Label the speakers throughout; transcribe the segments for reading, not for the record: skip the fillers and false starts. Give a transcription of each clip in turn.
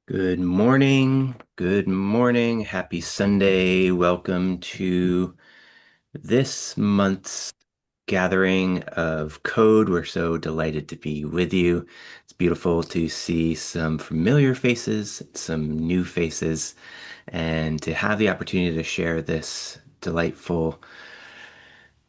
Speaker 1: Good morning. Good morning. Happy Sunday. Welcome to this month's gathering of code. We're so delighted to be with you. It's beautiful to see some familiar faces, some new faces, and to have the opportunity to share this delightful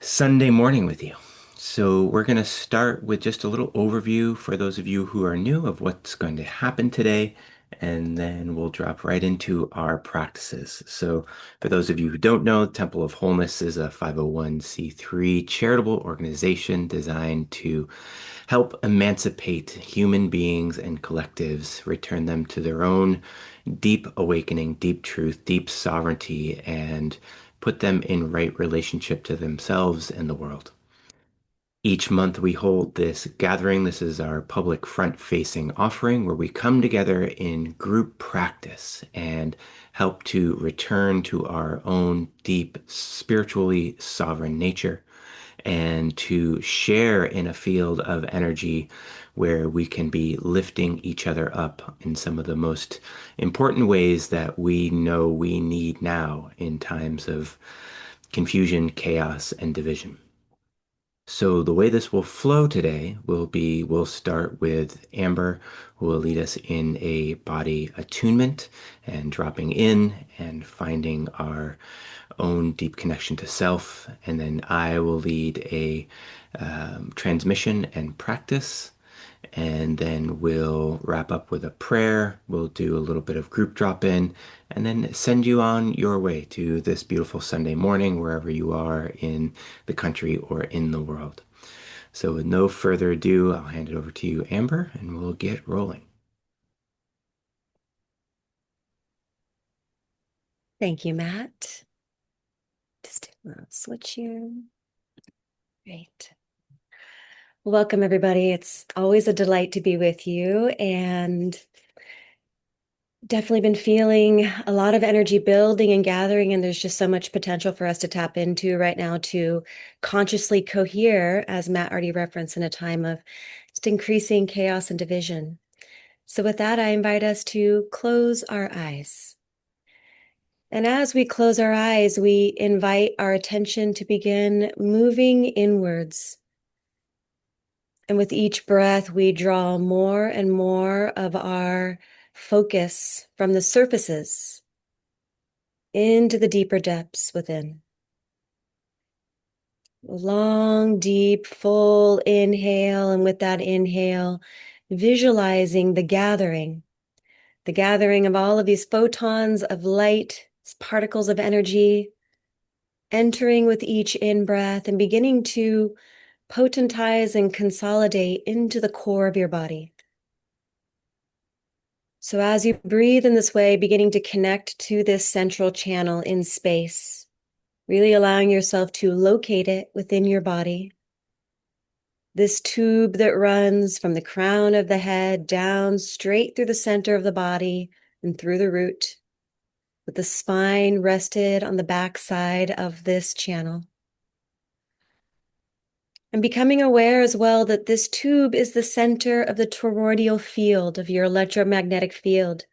Speaker 1: Sunday morning with you. So, we're going to start with just a little overview for those of you who are new of what's going to happen today, and then we'll drop right into our practices. So, for those of you who don't know, Temple of Wholeness is a 501(c)(3) charitable organization designed to help emancipate human beings and collectives, return them to their own deep awakening, deep truth, deep sovereignty, and put them in right relationship to themselves and the world. Each month we hold this gathering. This is our public front-facing offering where we come together in group practice and help to return to our own deep, spiritually sovereign nature and to share in a field of energy where we can be lifting each other up in some of the most important ways that we know we need now in times of confusion, chaos, and division. So the way this will flow today will be we'll start with Amber, who will lead us in a body attunement and dropping in and finding our own deep connection to self. And then I will lead a transmission and practice. And then we'll wrap up with a prayer. We'll do a little bit of group drop in and then send you on your way to this beautiful Sunday morning, wherever you are in the country or in the world. So, with no further ado, I'll hand it over to you, Amber, and we'll get rolling.
Speaker 2: Thank you, Matt. Just switch here. Great. Welcome, everybody. It's always a delight to be with you, and definitely been feeling a lot of energy building and gathering, and there's just so much potential for us to tap into right now to consciously cohere, as Matt already referenced, in a time of just increasing chaos and division. So with that, I invite us to close our eyes. And as we close our eyes, we invite our attention to begin moving inwards. And with each breath, we draw more and more of our focus from the surfaces into the deeper depths within. Long, deep, full inhale. And with that inhale, visualizing the gathering of all of these photons of light, particles of energy, entering with each in-breath and beginning to potentize and consolidate into the core of your body. So as you breathe in this way, beginning to connect to this central channel in space, really allowing yourself to locate it within your body. This tube that runs from the crown of the head down straight through the center of the body and through the root, with the spine rested on the back side of this channel. And becoming aware as well that this tube is the center of the toroidal field of your electromagnetic field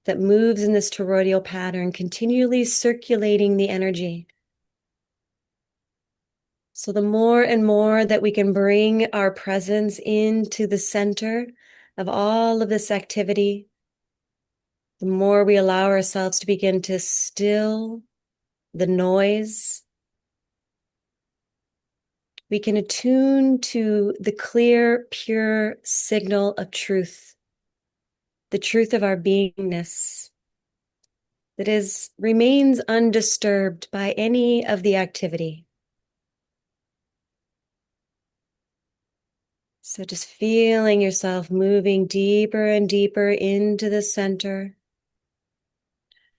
Speaker 2: that moves in this toroidal pattern, continually circulating the energy. So the more and more that we can bring our presence into the center of all of this activity, the more we allow ourselves to begin to still the noise. We can attune to the clear, pure signal of truth, the truth of our beingness that remains undisturbed by any of the activity. So just feeling yourself moving deeper and deeper into the center,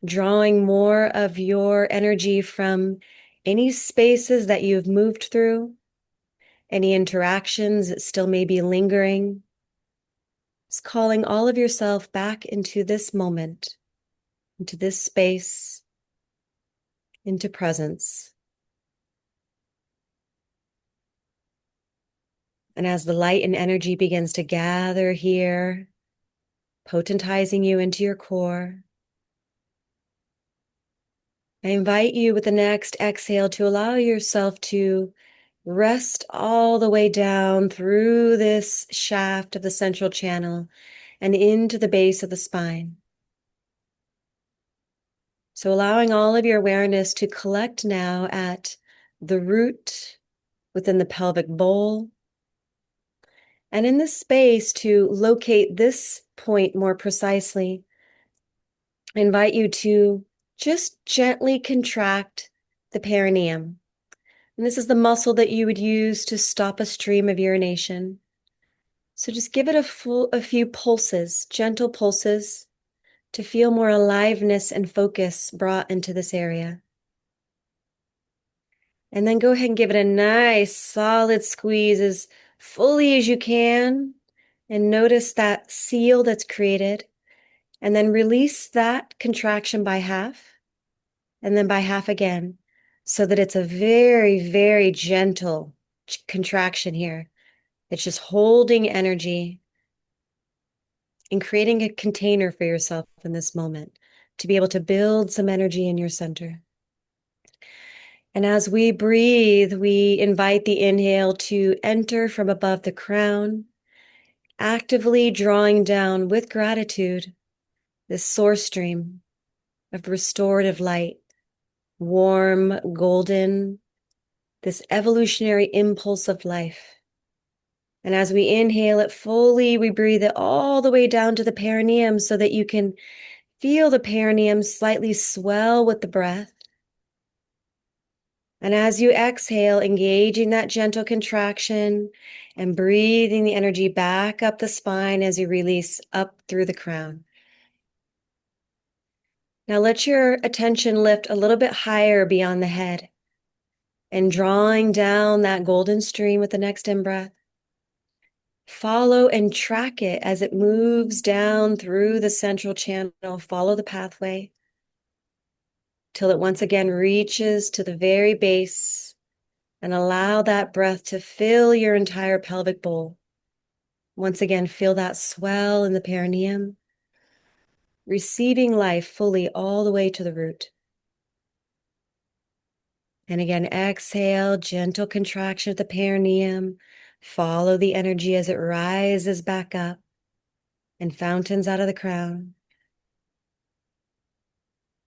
Speaker 2: drawing more of your energy from any spaces that you've moved through, any interactions that still may be lingering. Just calling all of yourself back into this moment, into this space, into presence. And as the light and energy begins to gather here, potentizing you into your core. I invite you with the next exhale to allow yourself to rest all the way down through this shaft of the central channel and into the base of the spine. So allowing all of your awareness to collect now at the root within the pelvic bowl. And in this space to locate this point more precisely, I invite you to just gently contract the perineum. And this is the muscle that you would use to stop a stream of urination. So just give it a few pulses, gentle pulses, to feel more aliveness and focus brought into this area. And then go ahead and give it a nice solid squeeze as fully as you can. And notice that seal that's created. And then release that contraction by half. And then by half again. So that it's a very, very gentle contraction here. It's just holding energy and creating a container for yourself in this moment to be able to build some energy in your center. And as we breathe, we invite the inhale to enter from above the crown, actively drawing down with gratitude this source stream of restorative light, warm, golden, this evolutionary impulse of life. And as we inhale it fully, we breathe it all the way down to the perineum so that you can feel the perineum slightly swell with the breath. And as you exhale, engaging that gentle contraction and breathing the energy back up the spine as you release up through the crown. Now let your attention lift a little bit higher beyond the head and drawing down that golden stream with the next in-breath. Follow and track it as it moves down through the central channel. Follow the pathway till it once again reaches to the very base, and allow that breath to fill your entire pelvic bowl. Once again, feel that swell in the perineum, receiving life fully all the way to the root. And again, exhale, gentle contraction of the perineum. Follow the energy as it rises back up and fountains out of the crown.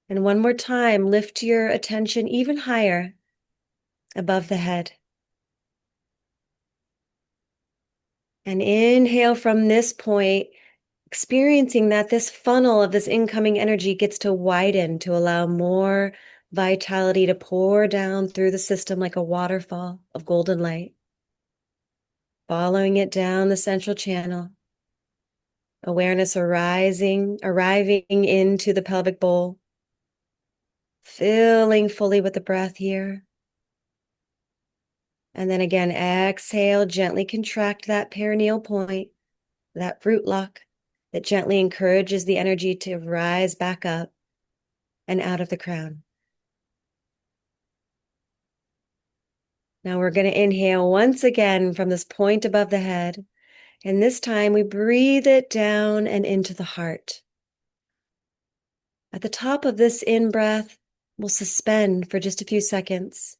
Speaker 2: And one more time, lift your attention even higher above the head. And inhale from this point, experiencing that this funnel of this incoming energy gets to widen to allow more vitality to pour down through the system like a waterfall of golden light. Following it down the central channel. Awareness arriving into the pelvic bowl. Filling fully with the breath here. And then again, exhale, gently contract that perineal point, that root lock that gently encourages the energy to rise back up and out of the crown. Now we're going to inhale once again from this point above the head. And this time we breathe it down and into the heart. At the top of this in-breath, we'll suspend for just a few seconds.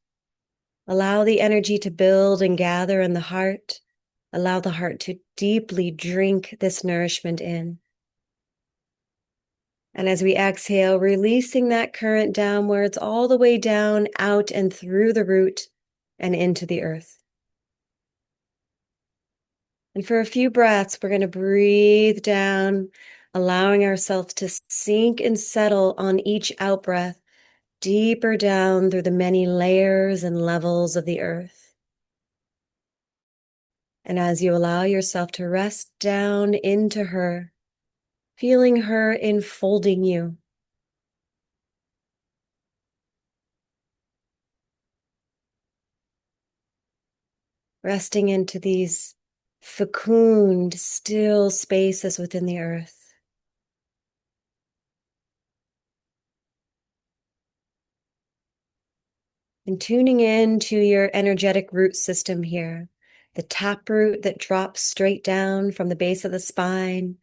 Speaker 2: Allow the energy to build and gather in the heart. Allow the heart to deeply drink this nourishment in. And as we exhale, releasing that current downwards, all the way down, out and through the root and into the earth. And for a few breaths, we're going to breathe down, allowing ourselves to sink and settle on each out-breath, deeper down through the many layers and levels of the earth. And as you allow yourself to rest down into her, feeling her enfolding you, resting into these fecund, still spaces within the earth. And tuning in to your energetic root system here, the taproot that drops straight down from the base of the spine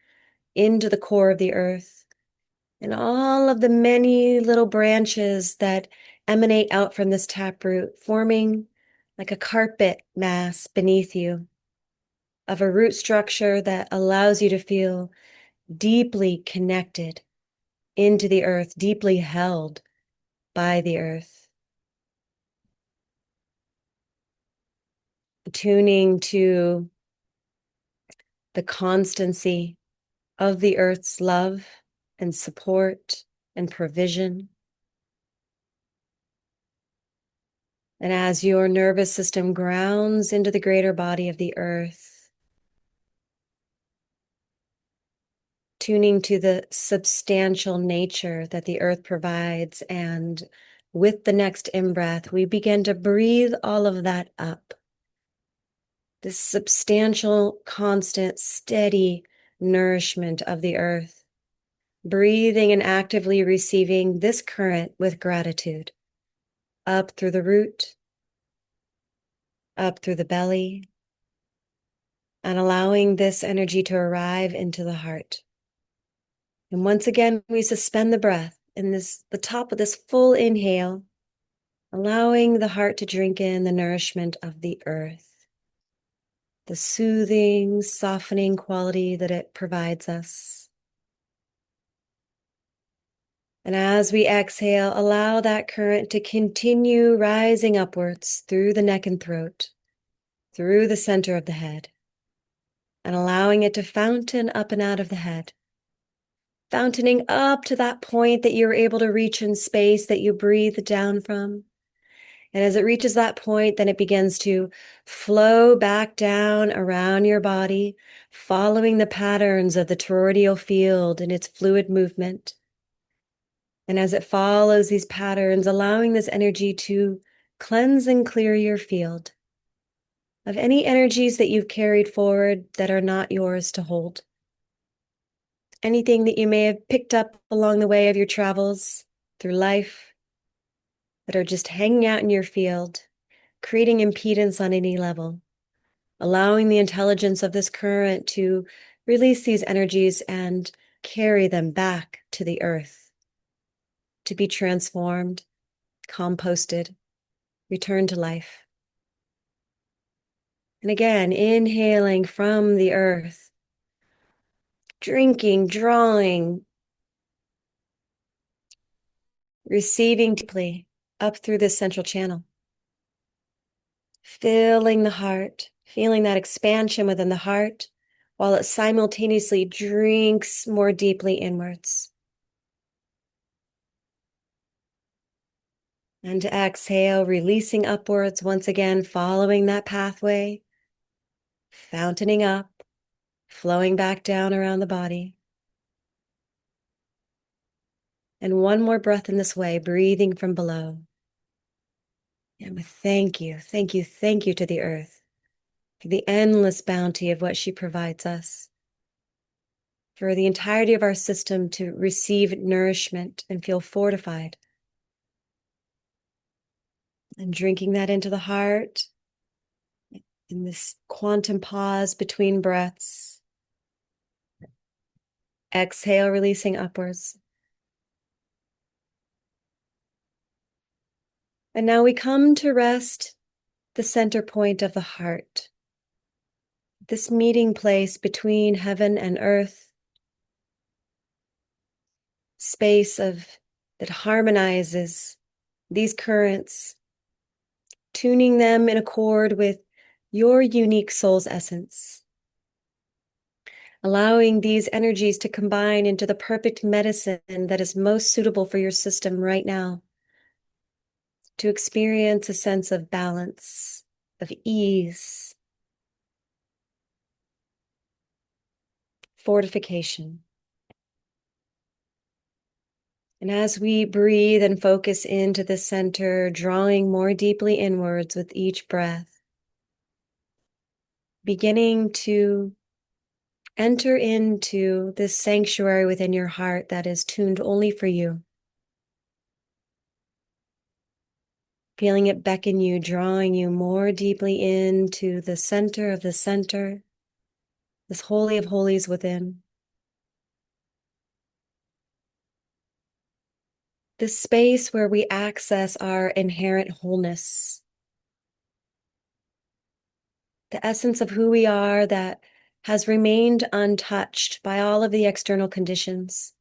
Speaker 2: into the core of the earth, and all of the many little branches that emanate out from this taproot, forming like a carpet mass beneath you of a root structure that allows you to feel deeply connected into the earth, deeply held by the earth. Tuning to the constancy of the earth's love and support and provision. And as your nervous system grounds into the greater body of the earth, tuning to the substantial nature that the earth provides. And with the next in-breath, we begin to breathe all of that up. This substantial, constant, steady nourishment of the earth, breathing and actively receiving this current with gratitude, up through the root, up through the belly, and allowing this energy to arrive into the heart. And once again, we suspend the breath in the top of this full inhale, allowing the heart to drink in the nourishment of the earth, the soothing, softening quality that it provides us. And as we exhale, allow that current to continue rising upwards through the neck and throat, through the center of the head, and allowing it to fountain up and out of the head, fountaining up to that point that you're able to reach in space that you breathe down from. And as it reaches that point, then it begins to flow back down around your body, following the patterns of the toroidal field and its fluid movement. And as it follows these patterns, allowing this energy to cleanse and clear your field of any energies that you've carried forward that are not yours to hold. Anything that you may have picked up along the way of your travels through life that are just hanging out in your field, creating impedance on any level, allowing the intelligence of this current to release these energies and carry them back to the earth, to be transformed, composted, returned to life. And again, inhaling from the earth, drinking, drawing, receiving deeply up through this central channel, filling the heart, feeling that expansion within the heart, while it simultaneously drinks more deeply inwards. And to exhale, releasing upwards, once again, following that pathway, fountaining up, flowing back down around the body. And one more breath in this way, breathing from below. And with thank you, thank you, thank you to the earth for the endless bounty of what she provides us, for the entirety of our system to receive nourishment and feel fortified. And drinking that into the heart in this quantum pause between breaths. Exhale, releasing upwards. And now we come to rest the center point of the heart, this meeting place between heaven and earth, space that harmonizes these currents, tuning them in accord with your unique soul's essence, allowing these energies to combine into the perfect medicine that is most suitable for your system right now, to experience a sense of balance, of ease, fortification. And as we breathe and focus into the center, drawing more deeply inwards with each breath, beginning to enter into this sanctuary within your heart that is tuned only for you. Feeling it beckon you, drawing you more deeply into the center of the center, this holy of holies within. this space where we access our inherent wholeness, the essence of who we are that has remained untouched by all of the external conditions,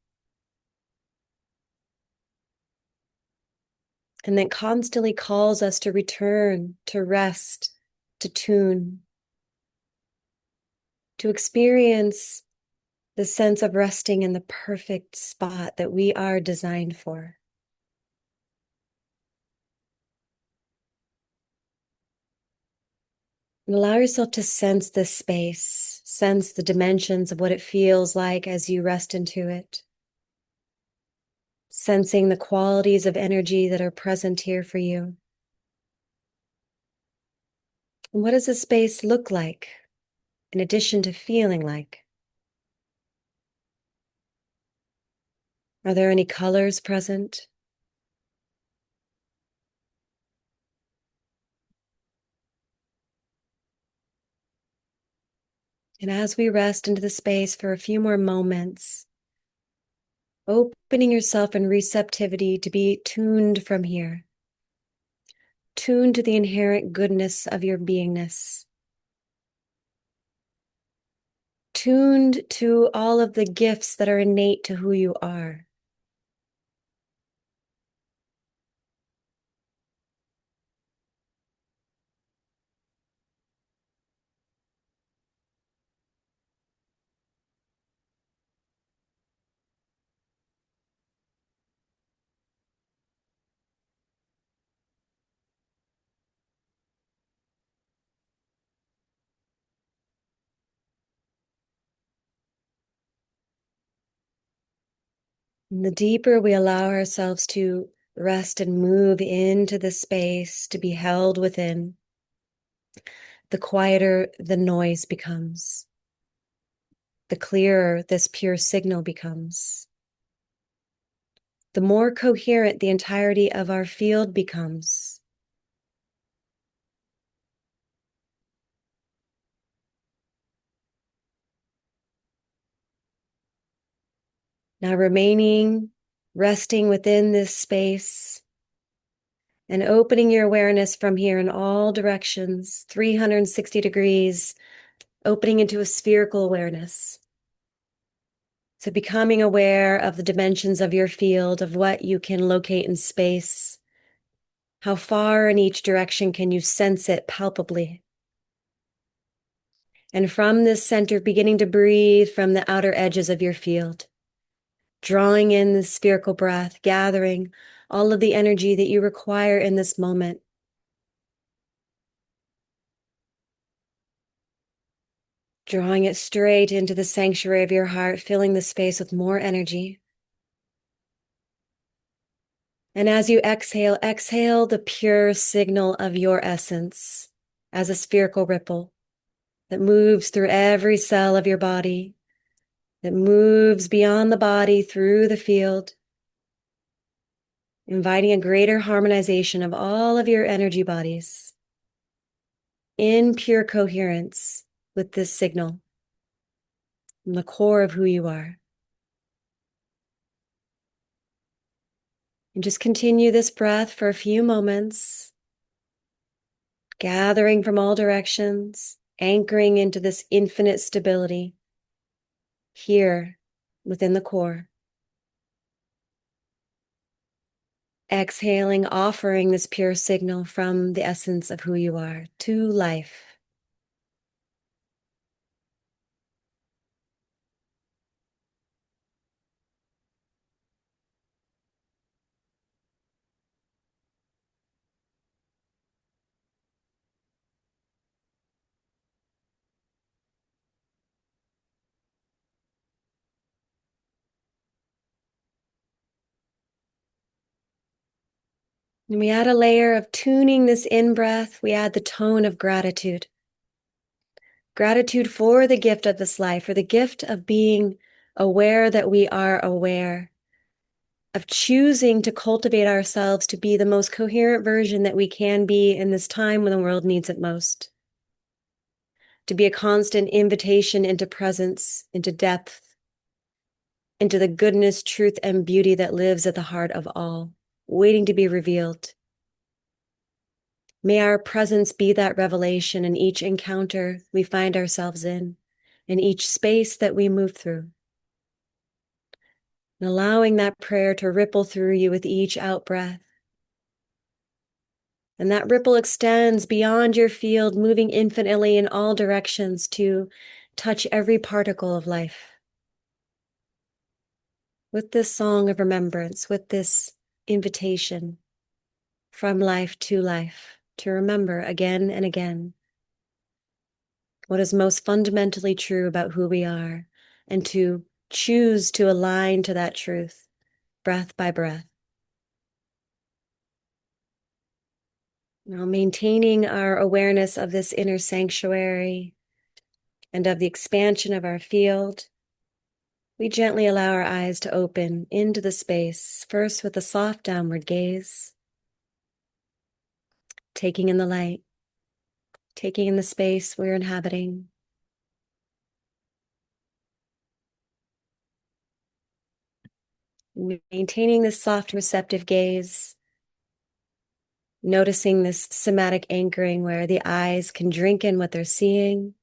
Speaker 2: and that constantly calls us to return, to rest, to tune, to experience the sense of resting in the perfect spot that we are designed for. And allow yourself to sense this space, sense the dimensions of what it feels like as you rest into it, sensing the qualities of energy that are present here for you. And what does this space look like in addition to feeling like? Are there any colors present? And as we rest into the space for a few more moments, opening yourself in receptivity to be tuned from here, tuned to the inherent goodness of your beingness, tuned to all of the gifts that are innate to who you are. And the deeper we allow ourselves to rest and move into the space to be held within, the quieter the noise becomes, the clearer this pure signal becomes, the more coherent the entirety of our field becomes. Now remaining, resting within this space and opening your awareness from here in all directions, 360 degrees, opening into a spherical awareness. So becoming aware of the dimensions of your field, of what you can locate in space. How far in each direction can you sense it palpably? And from this center, beginning to breathe from the outer edges of your field, drawing in the spherical breath, gathering all of the energy that you require in this moment. Drawing it straight into the sanctuary of your heart, filling the space with more energy. And as you exhale, exhale the pure signal of your essence as a spherical ripple that moves through every cell of your body, that moves beyond the body through the field, inviting a greater harmonization of all of your energy bodies in pure coherence with this signal from the core of who you are. And just continue this breath for a few moments, gathering from all directions, anchoring into this infinite stability here within the core. Exhaling, offering this pure signal from the essence of who you are to life. And we add a layer of tuning this in-breath. We add the tone of gratitude. Gratitude for the gift of this life, for the gift of being aware that we are aware, of choosing to cultivate ourselves to be the most coherent version that we can be in this time when the world needs it most. To be a constant invitation into presence, into depth, into the goodness, truth, and beauty that lives at the heart of all, waiting to be revealed. May our presence be that revelation in each encounter we find ourselves in each space that we move through. And allowing that prayer to ripple through you with each out breath. And that ripple extends beyond your field, moving infinitely in all directions to touch every particle of life. With this song of remembrance, with this invitation from life to remember again and again what is most fundamentally true about who we are, and to choose to align to that truth, breath by breath. Now, maintaining our awareness of this inner sanctuary and of the expansion of our field, we gently allow our eyes to open into the space, first with a soft downward gaze, taking in the light, taking in the space we're inhabiting. Maintaining this soft, receptive gaze, noticing this somatic anchoring where the eyes can drink in what they're seeing,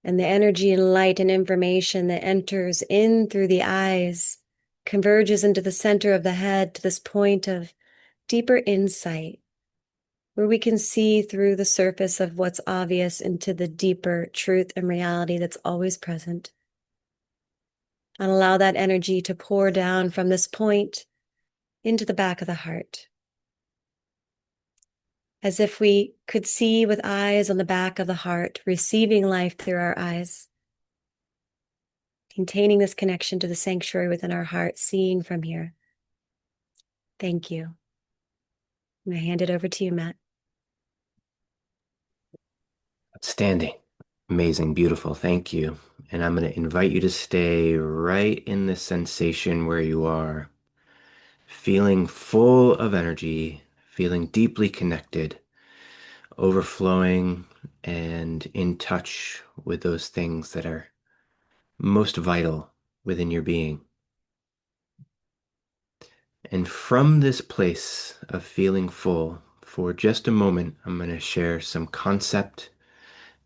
Speaker 2: and the energy and light and information that enters in through the eyes converges into the center of the head to this point of deeper insight, where we can see through the surface of what's obvious into the deeper truth and reality that's always present. And allow that energy to pour down from this point into the back of the heart, as if we could see with eyes on the back of the heart, receiving life through our eyes, maintaining this connection to the sanctuary within our heart, seeing from here. Thank you. I'm going to hand it over to you, Matt.
Speaker 1: Outstanding. Amazing. Beautiful. Thank you. And I'm going to invite you to stay right in the sensation where you are, feeling full of energy, feeling deeply connected, overflowing, and in touch with those things that are most vital within your being. And from this place of feeling full, for just a moment, I'm going to share some concept.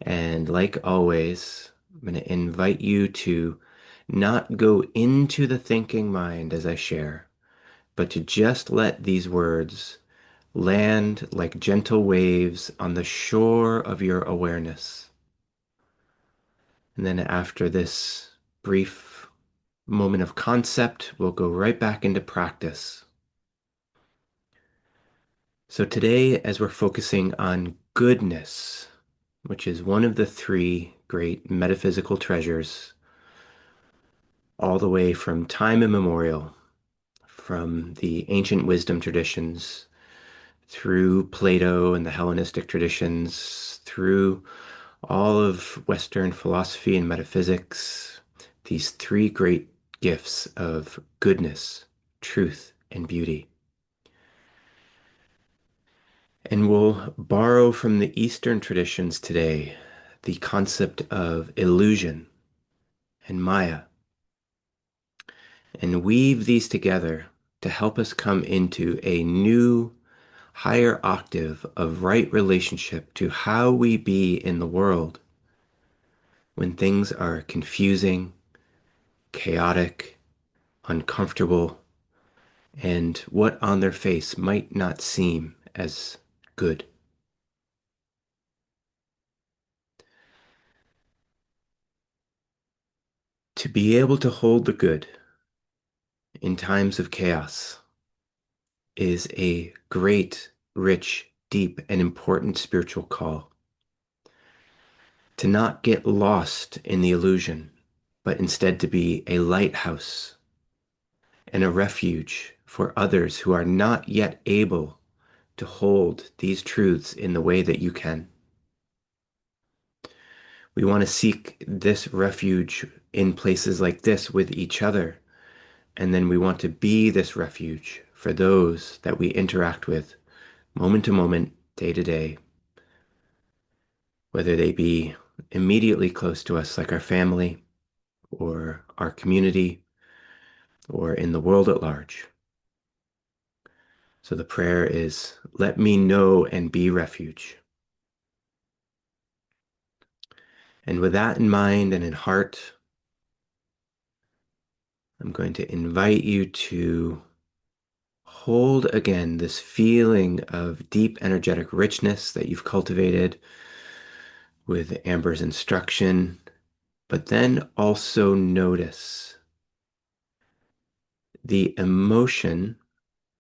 Speaker 1: And like always, I'm going to invite you to not go into the thinking mind as I share, but to just let these words land like gentle waves on the shore of your awareness. And then after this brief moment of concept, we'll go right back into practice. So today, as we're focusing on goodness, which is one of the three great metaphysical treasures, all the way from time immemorial, from the ancient wisdom traditions, through Plato and the Hellenistic traditions, through all of Western philosophy and metaphysics, these three great gifts of goodness, truth, and beauty. And we'll borrow from the Eastern traditions today the concept of illusion and Maya, and weave these together to help us come into a new, higher octave of right relationship to how we be in the world when things are confusing, chaotic, uncomfortable, and what on their face might not seem as good. To be able to hold the good in times of chaos is a great, rich, deep, and important spiritual call. To not get lost in the illusion, but instead to be a lighthouse and a refuge for others who are not yet able to hold these truths in the way that you can. We want to seek this refuge in places like this with each other, and then we want to be this refuge for those that we interact with moment to moment, day to day, whether they be immediately close to us like our family, or our community or in the world at large. So the prayer is, let me know and be refuge. And with that in mind and in heart, I'm going to invite you to hold again this feeling of deep energetic richness that you've cultivated with Amber's instruction, but then also notice the emotion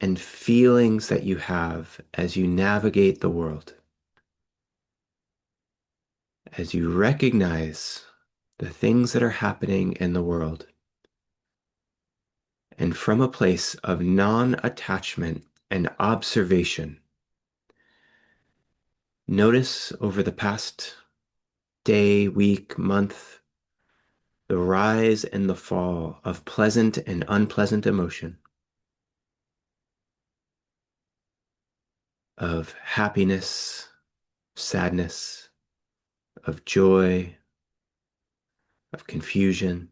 Speaker 1: and feelings that you have as you navigate the world, as you recognize the things that are happening in the world. And from a place of non-attachment and observation, notice over the past day, week, month, the rise and the fall of pleasant and unpleasant emotion, of happiness, sadness, of joy, of confusion,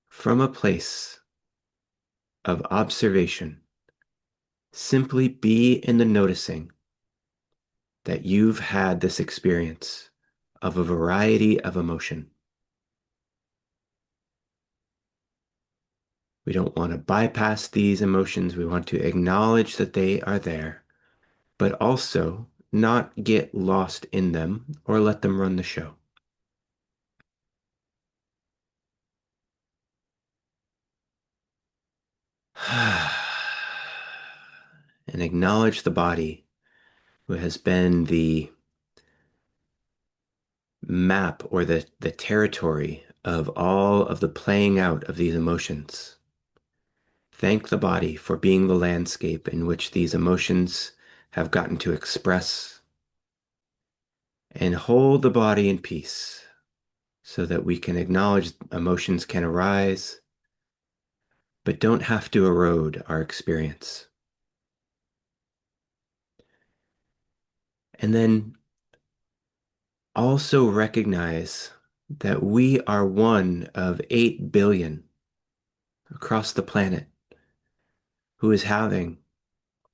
Speaker 1: from a place of observation. Simply be in the noticing that you've had this experience of a variety of emotion. We don't want to bypass these emotions. We want to acknowledge that they are there, but also not get lost in them or let them run the show. And acknowledge the body who has been the map or the territory of all of the playing out of these emotions. Thank the body for being the landscape in which these emotions have gotten to express, and hold the body in peace so that we can acknowledge emotions can arise, but don't have to erode our experience. And then also recognize that we are one of 8 billion across the planet who is having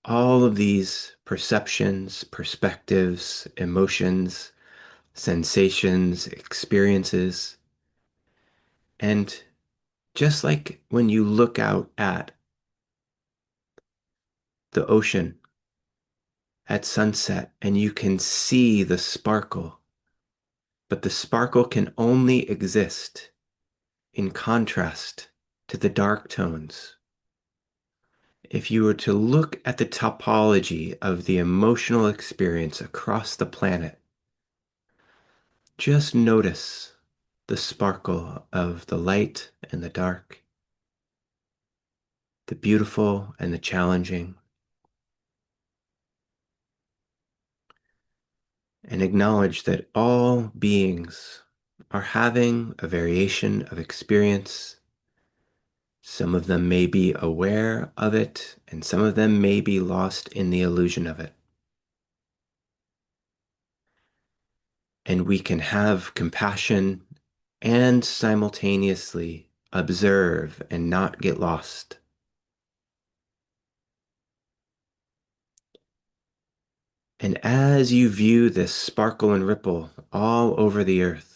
Speaker 1: all of these perceptions, perspectives, emotions, sensations, experiences. And just like when you look out at the ocean at sunset and you can see the sparkle, but the sparkle can only exist in contrast to the dark tones. If you were to look at the topology of the emotional experience across the planet, just notice the sparkle of the light and the dark, the beautiful and the challenging, and acknowledge that all beings are having a variation of experience. Some of them may be aware of it, and some of them may be lost in the illusion of it. And we can have compassion and simultaneously observe and not get lost. And as you view this sparkle and ripple all over the earth,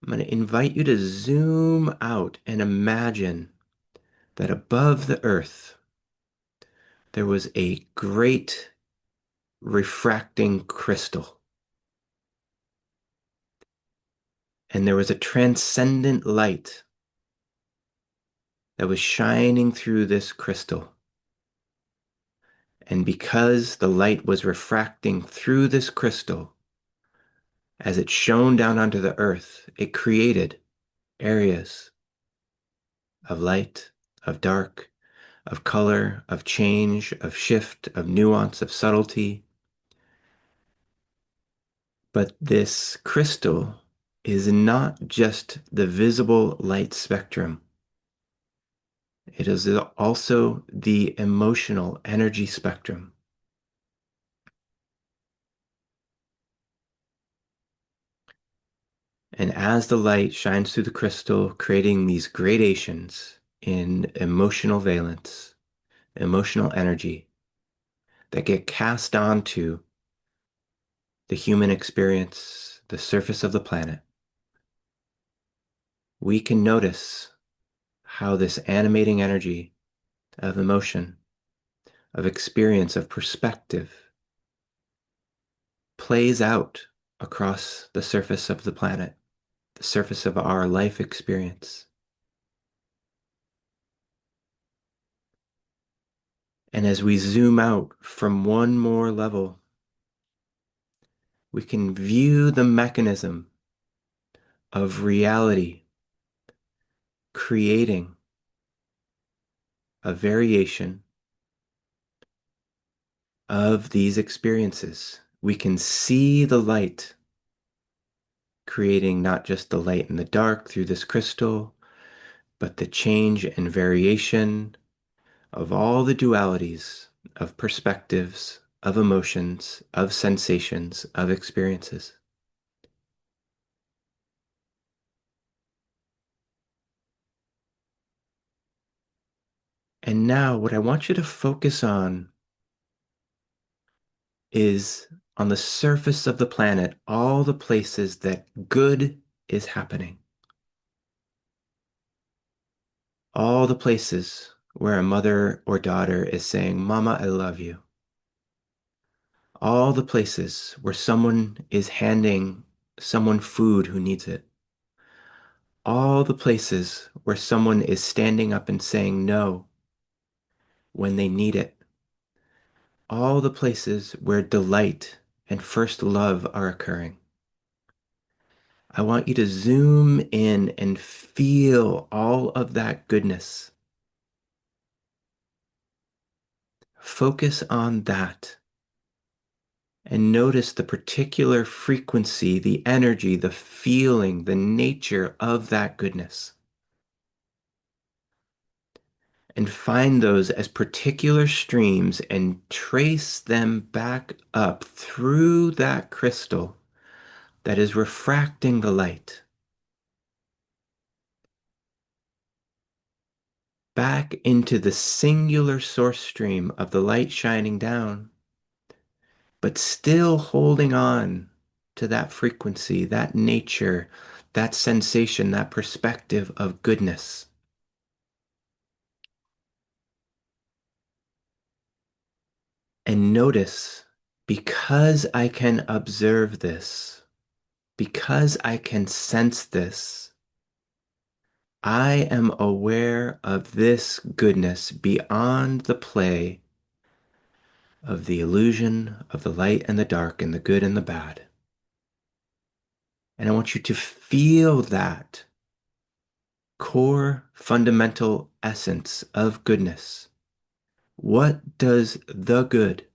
Speaker 1: I'm going to invite you to zoom out and imagine that above the earth, there was a great refracting crystal. And there was a transcendent light that was shining through this crystal. And because the light was refracting through this crystal, as it shone down onto the earth, it created areas of light, of dark, of color, of change, of shift, of nuance, of subtlety. But this crystal is not just the visible light spectrum. It is also the emotional energy spectrum. And as the light shines through the crystal, creating these gradations in emotional valence, emotional energy that get cast onto the human experience, the surface of the planet, we can notice how this animating energy of emotion, of experience, of perspective plays out across the surface of the planet, the surface of our life experience. And as we zoom out from one more level, we can view the mechanism of reality creating a variation of these experiences. We can see the light creating not just the light and the dark through this crystal, but the change and variation of all the dualities of perspectives, of emotions, of sensations, of experiences. And now, what I want you to focus on is on the surface of the planet, all the places that good is happening, all the places where a mother or daughter is saying, Mama, I love you. All the places where someone is handing someone food who needs it. All the places where someone is standing up and saying no when they need it. All the places where delight and first love are occurring. I want you to zoom in and feel all of that goodness. Focus on that and notice the particular frequency, the energy, the feeling, the nature of that goodness. And find those as particular streams and trace them back up through that crystal that is refracting the light, back into the singular source stream of the light shining down, but still holding on to that frequency, that nature, that sensation, that perspective of goodness. And notice, because I can observe this, because I can sense this, I am aware of this goodness beyond the play of the illusion of the light and the dark and the good and the bad. And I want you to feel that core fundamental essence of goodness. What does the good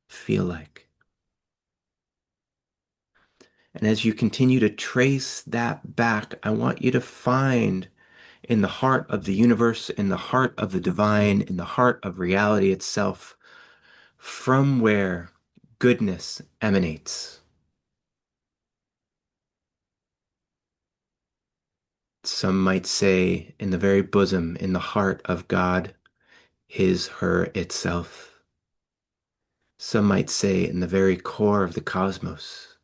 Speaker 1: feel like? And as you continue to trace that back, I want you to find in the heart of the universe, in the heart of the divine, in the heart of reality itself, from where goodness emanates. Some might say in the very bosom, in the heart of God, his, her, itself. Some might say in the very core of the cosmos.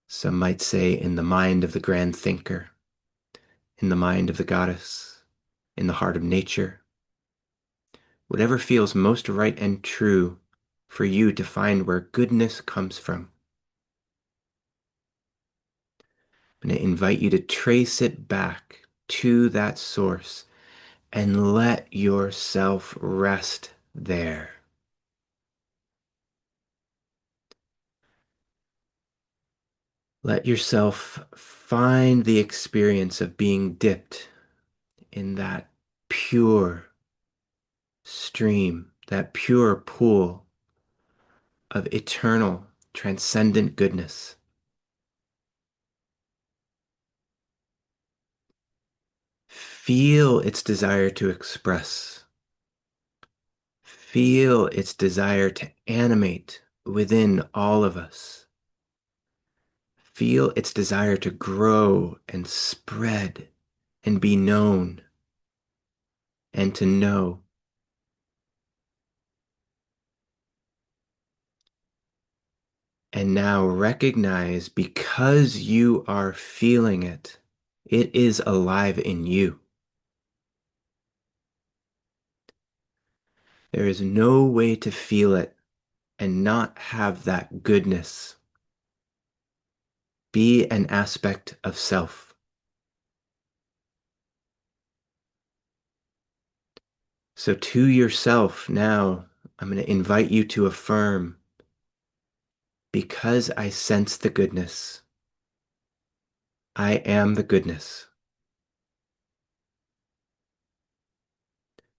Speaker 1: Some might say in the mind of the grand thinker, in the mind of the goddess, in the heart of nature. Whatever feels most right and true for you to find where goodness comes from. And I invite you to trace it back to that source and let yourself rest there. Let yourself find the experience of being dipped in that pure stream, that pure pool of eternal, transcendent goodness. Feel its desire to express. Feel its desire to animate within all of us. Feel its desire to grow and spread and be known and to know. And now recognize because you are feeling it, it is alive in you. There is no way to feel it and not have that goodness be an aspect of self. So, to yourself now, I'm going to invite you to affirm because I sense the goodness, I am the goodness.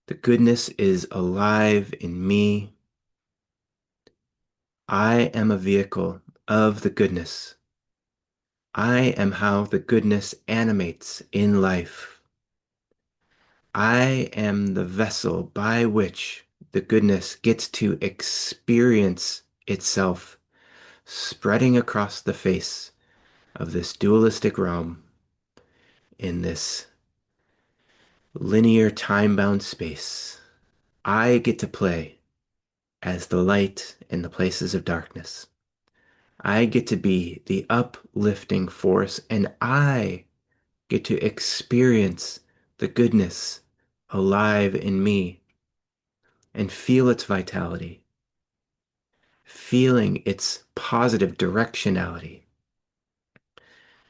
Speaker 1: The goodness is alive in me. I am a vehicle of the goodness. I am how the goodness animates in life. I am the vessel by which the goodness gets to experience itself, spreading across the face of this dualistic realm in this linear time-bound space. I get to play as the light in the places of darkness. I get to be the uplifting force, and I get to experience the goodness alive in me and feel its vitality, feeling its positive directionality,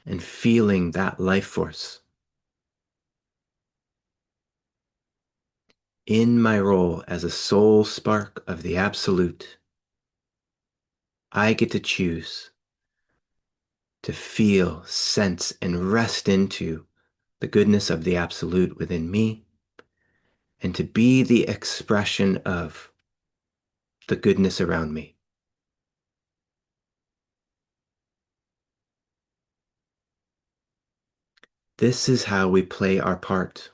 Speaker 1: and feeling that life force. In my role as a soul spark of the Absolute, I get to choose to feel, sense, and rest into the goodness of the Absolute within me and to be the expression of the goodness around me. This is how we play our part.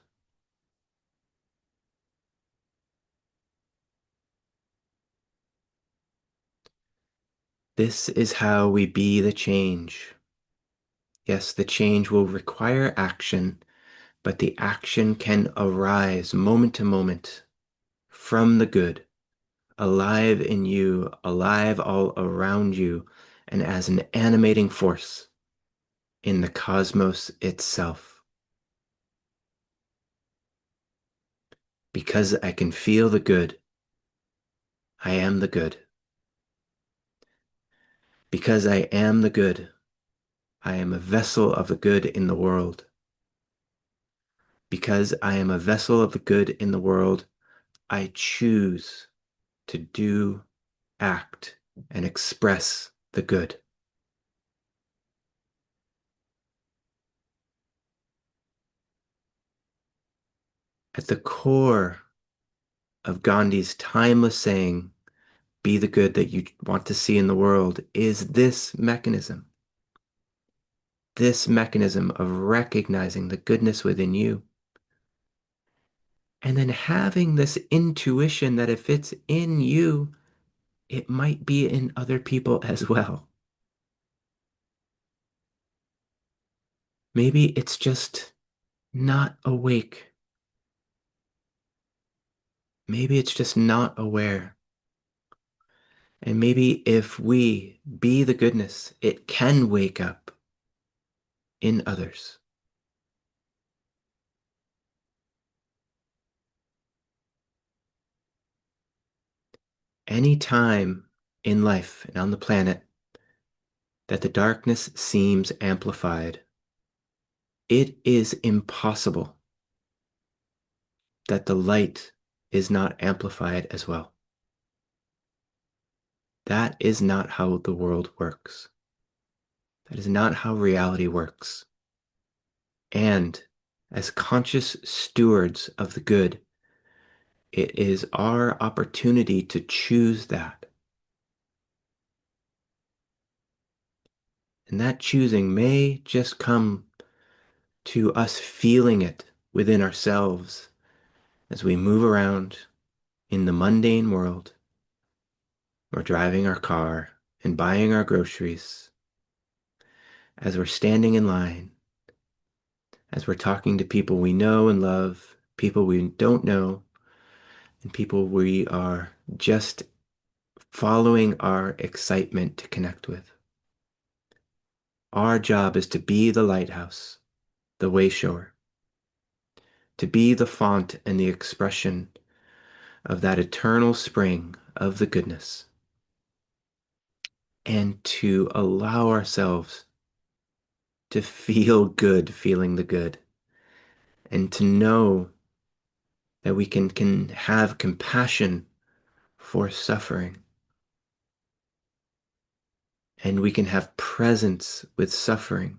Speaker 1: This is how we be the change. Yes, the change will require action, but the action can arise moment to moment from the good, alive in you, alive all around you, and as an animating force in the cosmos itself. Because I can feel the good, I am the good. Because I am the good, I am a vessel of the good in the world. Because I am a vessel of the good in the world, I choose to do, act, and express the good. At the core of Gandhi's timeless saying, be the good that you want to see in the world, is this mechanism of recognizing the goodness within you. And then having this intuition that if it's in you, it might be in other people as well. Maybe it's just not awake. Maybe it's just not aware. And maybe if we be the goodness, it can wake up in others. Any time in life and on the planet that the darkness seems amplified, it is impossible that the light is not amplified as well. That is not how the world works. That is not how reality works. And as conscious stewards of the good, it is our opportunity to choose that. And that choosing may just come to us feeling it within ourselves as we move around in the mundane world. We're driving our car and buying our groceries. as we're standing in line, as we're talking to people we know and love, people we don't know, and people we are just following our excitement to connect with. Our job is to be the lighthouse, the wayshower, to be the font and the expression of that eternal spring of the goodness, and to allow ourselves to feel good feeling the good, and to know that we can have compassion for suffering, and we can have presence with suffering.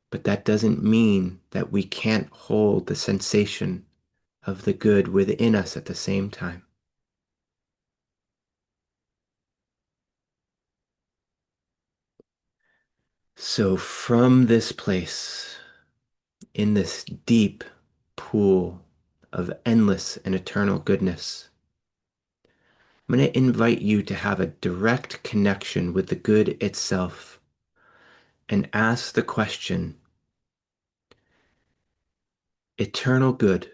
Speaker 1: But that doesn't mean that we can't hold the sensation of the good within us at the same time. So, from this place, in this deep pool of endless and eternal goodness, I'm going to invite you to have a direct connection with the good itself and ask the question, eternal good,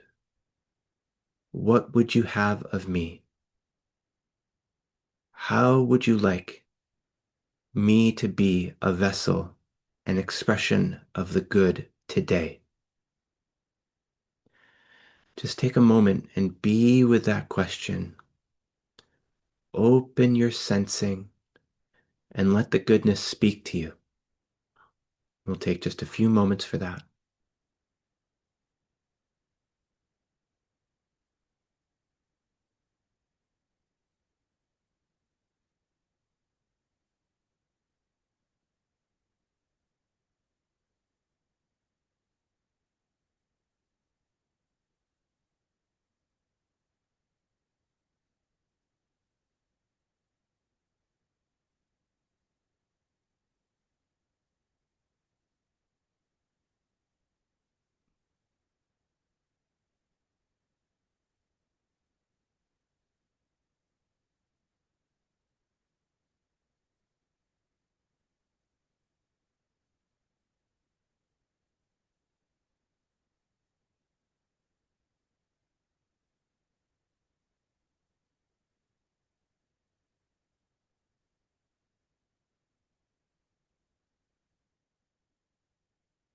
Speaker 1: what would you have of me? How would you like me to be a vessel, an expression of the good today? Just take a moment and be with that question. Open your sensing and let the goodness speak to you. We'll take just a few moments for that.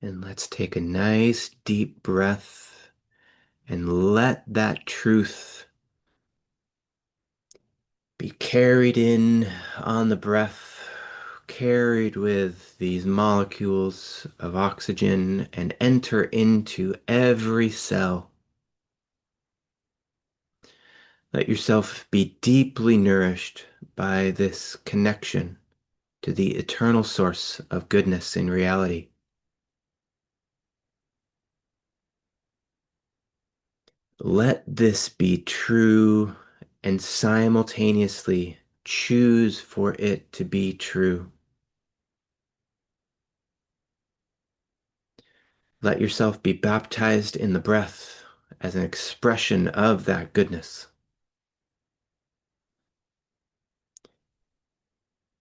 Speaker 1: And let's take a nice deep breath and let that truth be carried in on the breath, carried with these molecules of oxygen and enter into every cell. Let yourself be deeply nourished by this connection to the eternal source of goodness in reality. Let this be true and simultaneously choose for it to be true. Let yourself be baptized in the breath as an expression of that goodness.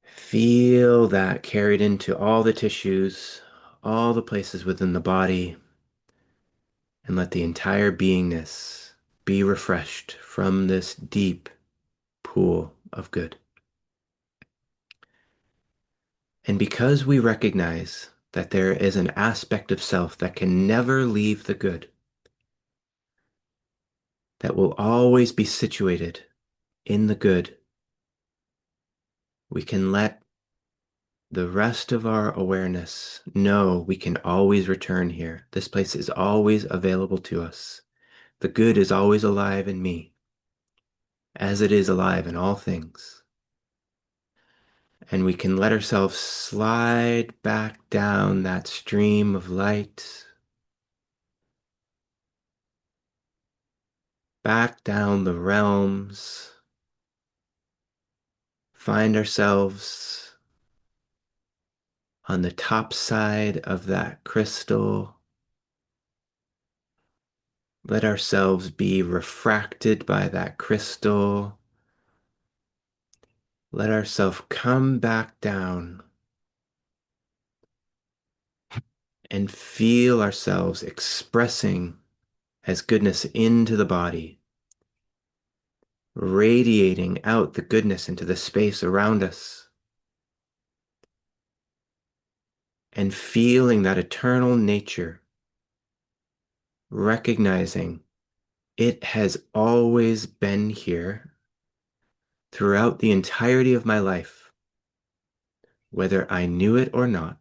Speaker 1: Feel that carried into all the tissues, all the places within the body, and let the entire beingness be refreshed from this deep pool of good. And because we recognize that there is an aspect of self that can never leave the good, that will always be situated in the good, we can let the rest of our awareness know we can always return here. This place is always available to us. The good is always alive in me, as it is alive in all things. And we can let ourselves slide back down that stream of light, back down the realms, find ourselves on the top side of that crystal. Let ourselves be refracted by that crystal. Let ourselves come back down and feel ourselves expressing as goodness into the body, radiating out the goodness into the space around us, and feeling that eternal nature, recognizing it has always been here throughout the entirety of my life, whether I knew it or not.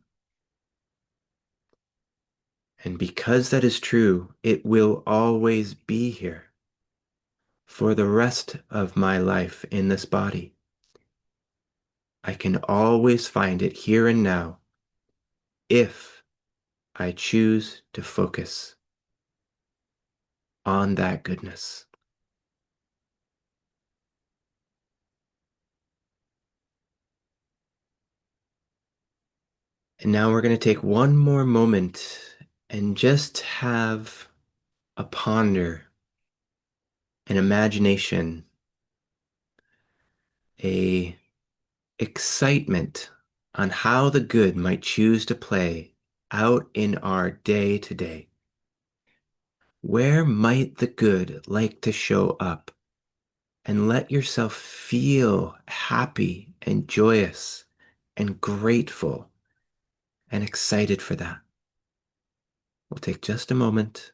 Speaker 1: And because that is true, it will always be here for the rest of my life in this body. I can always find it here and now if I choose to focus on that goodness. And now we're going to take one more moment and just have a ponder, an imagination, a excitement on how the good might choose to play out in our day to day. Where might the good like to show up? And let yourself feel happy and joyous and grateful and excited for that. We'll take just a moment.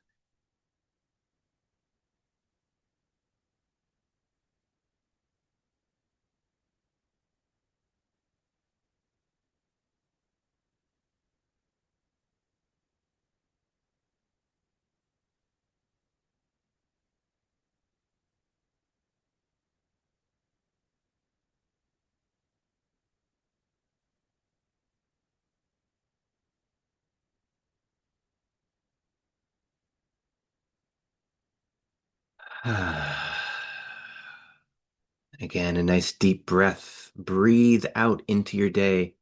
Speaker 1: Again, a nice deep breath. Breathe out into your day,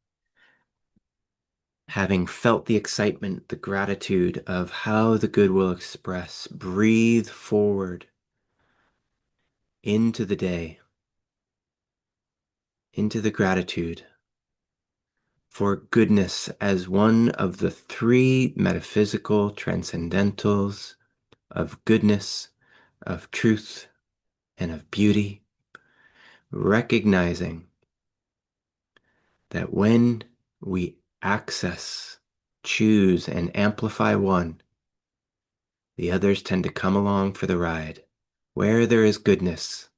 Speaker 1: having felt the excitement, the gratitude of how the good will express. Breathe forward into the day, into the gratitude for goodness as one of the three metaphysical transcendentals of goodness, of truth, and of beauty, recognizing that when we access, choose, and amplify one, the others tend to come along for the ride. Where there is goodness,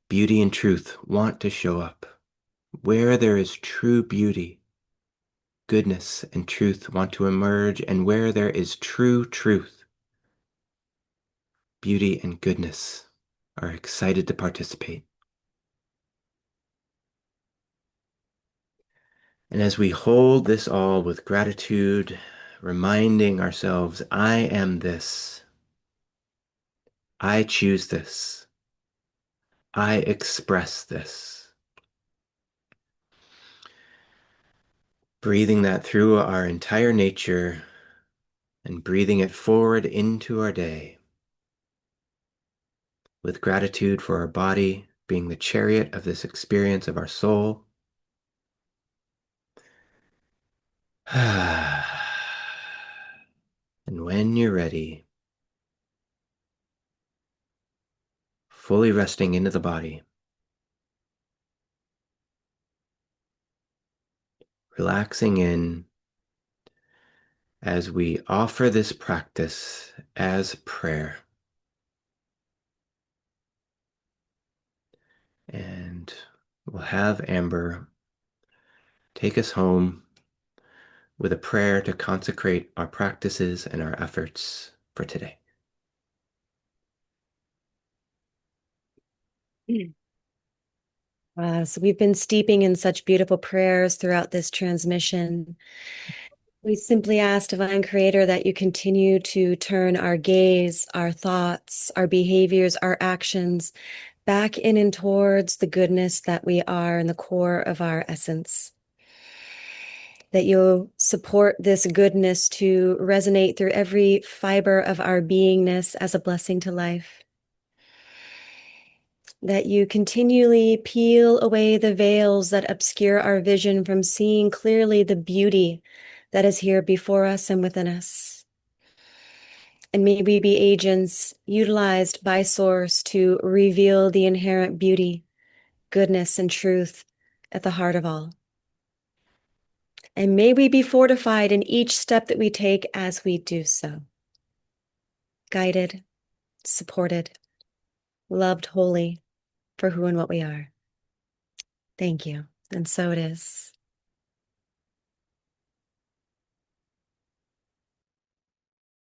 Speaker 1: beauty and truth want to show up. Where there is true beauty, goodness and truth want to emerge. And where there is true truth, beauty and goodness are excited to participate. And as we hold this all with gratitude, reminding ourselves, I am this, I choose this, I express this. Breathing that through our entire nature and breathing it forward into our day with gratitude for our body being the chariot of this experience of our soul. And when you're ready, fully resting into the body, relaxing in as we offer this practice as prayer. And we'll have Amber take us home with a prayer to consecrate our practices and our efforts for today.
Speaker 2: So we've been steeping in such beautiful prayers throughout this transmission. We simply ask, Divine Creator, that you continue to turn our gaze, our thoughts, our behaviors, our actions back in and towards the goodness that we are in the core of our essence. That you'll support this goodness to resonate through every fiber of our beingness as a blessing to life. That you continually peel away the veils that obscure our vision from seeing clearly the beauty that is here before us and within us. And may we be agents utilized by Source to reveal the inherent beauty, goodness, and truth at the heart of all. And may we be fortified in each step that we take as we do so. Guided, supported, loved wholly for who and what we are. Thank you. And so it is.